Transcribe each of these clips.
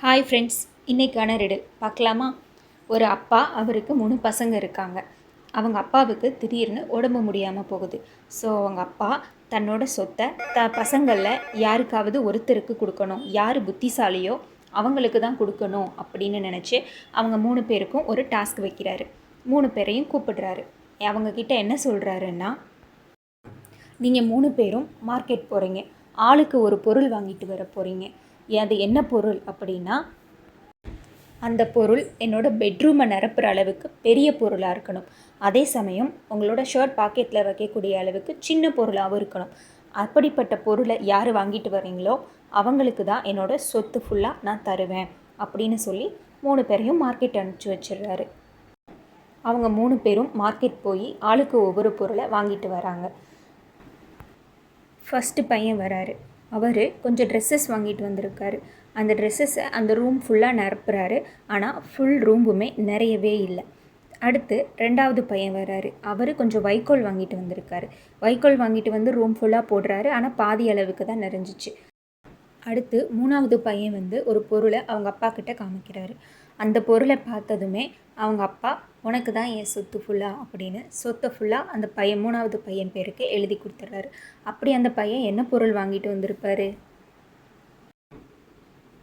Hi friends, இன்றைக்கான riddle பார்க்கலாமா? ஒரு அப்பா, அவருக்கு 3 பசங்க இருக்காங்க. அவங்க அப்பாவுக்கு திடீர்னு உடம்பு முடியாமல் போகுது. ஸோ அவங்க அப்பா தன்னோட சொத்தை பசங்களில் யாருக்காவது ஒருத்தருக்கு கொடுக்கணும், யார் புத்திசாலியோ அவங்களுக்கு தான் கொடுக்கணும் அப்படின்னு நினச்சி அவங்க 3 பேருக்கும் ஒரு டாஸ்க் வைக்கிறாரு. 3 பேரையும் கூப்பிடுறாரு. அவங்கக்கிட்ட என்ன சொல்கிறாருன்னா, நீங்கள் 3 பேரும் மார்க்கெட் போகிறீங்க, ஆளுக்கு ஒரு பொருள் வாங்கிட்டு வர போகிறீங்க. அது என்ன பொருள் அப்படின்னா, அந்த பொருள் என்னோட பெட்ரூமை நிரப்புற அளவுக்கு பெரிய பொருளாக இருக்கணும். அதே சமயம் உங்களோட ஷர்ட் பாக்கெட்டில் வைக்கக்கூடிய அளவுக்கு சின்ன பொருளாகவும் இருக்கணும். அப்படிப்பட்ட பொருளை யார் வாங்கிட்டு வரீங்களோ அவங்களுக்கு தான் என்னோட சொத்து ஃபுல்லாக நான் தருவேன் அப்படின்னு சொல்லி 3 பேரையும் மார்க்கெட் அனுப்பிச்சி வச்சிடுறாரு. அவங்க 3 பேரும் மார்க்கெட் போய் ஆளுக்கு ஒவ்வொரு பொருளை வாங்கிட்டு வராங்க. ஃபஸ்ட்டு பையன் வராரு. அவர் கொஞ்சம் ட்ரெஸ்ஸஸ் வாங்கிட்டு வந்திருக்காரு. அந்த ட்ரெஸ்ஸஸை அந்த ரூம் ஃபுல்லாக நிரப்புறாரு. ஆனால் ஃபுல் ரூமுமே நிறையவே இல்லை. அடுத்து 2வது பையன் வராரு. அவர் கொஞ்சம் வைக்கோல் வாங்கிட்டு வந்திருக்காரு. வைக்கோல் வாங்கிட்டு வந்து ரூம் ஃபுல்லாக போடுறாரு. ஆனால் பாதி அளவுக்கு தான் நிறைஞ்சிச்சு. அடுத்து 3வது பையன் வந்து ஒரு பொருளை அவங்க அப்பா கிட்ட காமிக்கிறாரு. அந்த பொருளை பார்த்ததுமே அவங்க அப்பா, உனக்கு தான் என் சொத்து ஃபுல்லாக அப்படின்னு சொத்தை ஃபுல்லாக அந்த பையன் 3வது பையன் பேருக்கு எழுதி கொடுத்துட்றாரு. அப்படி அந்த பையன் என்ன பொருள் வாங்கிட்டு வந்திருப்பாரு?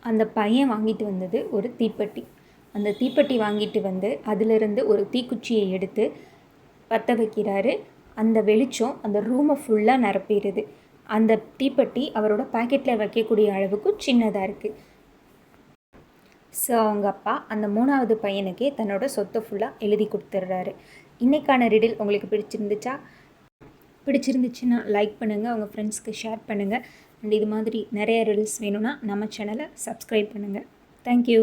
அந்த பையன் வாங்கிட்டு வந்தது ஒரு தீப்பெட்டி. அந்த தீப்பெட்டி வாங்கிட்டு வந்து அதிலிருந்து ஒரு தீக்குச்சியை எடுத்து பற்ற வைக்கிறாரு. அந்த வெளிச்சம் அந்த ரூமை ஃபுல்லாக நிரப்பிடுது. அந்த தீப்பெட்டி அவரோட பாக்கெட்டில் வைக்கக்கூடிய அளவுக்கு சின்னதாக இருக்குது. ஸோ அவங்க அப்பா அந்த 3வது பையனுக்கே தன்னோட சொத்தை ஃபுல்லாக எழுதி கொடுத்துட்றாரு. இன்றைக்கான ரிடில் உங்களுக்கு பிடிச்சிருந்துச்சுன்னா லைக் பண்ணுங்கள், உங்கள் ஃப்ரெண்ட்ஸ்க்கு ஷேர் பண்ணுங்கள். அண்ட் இது மாதிரி நிறைய ரிடில்ஸ் வேணும்னா நம்ம சேனலை சப்ஸ்கிரைப் பண்ணுங்கள். தேங்க்யூ.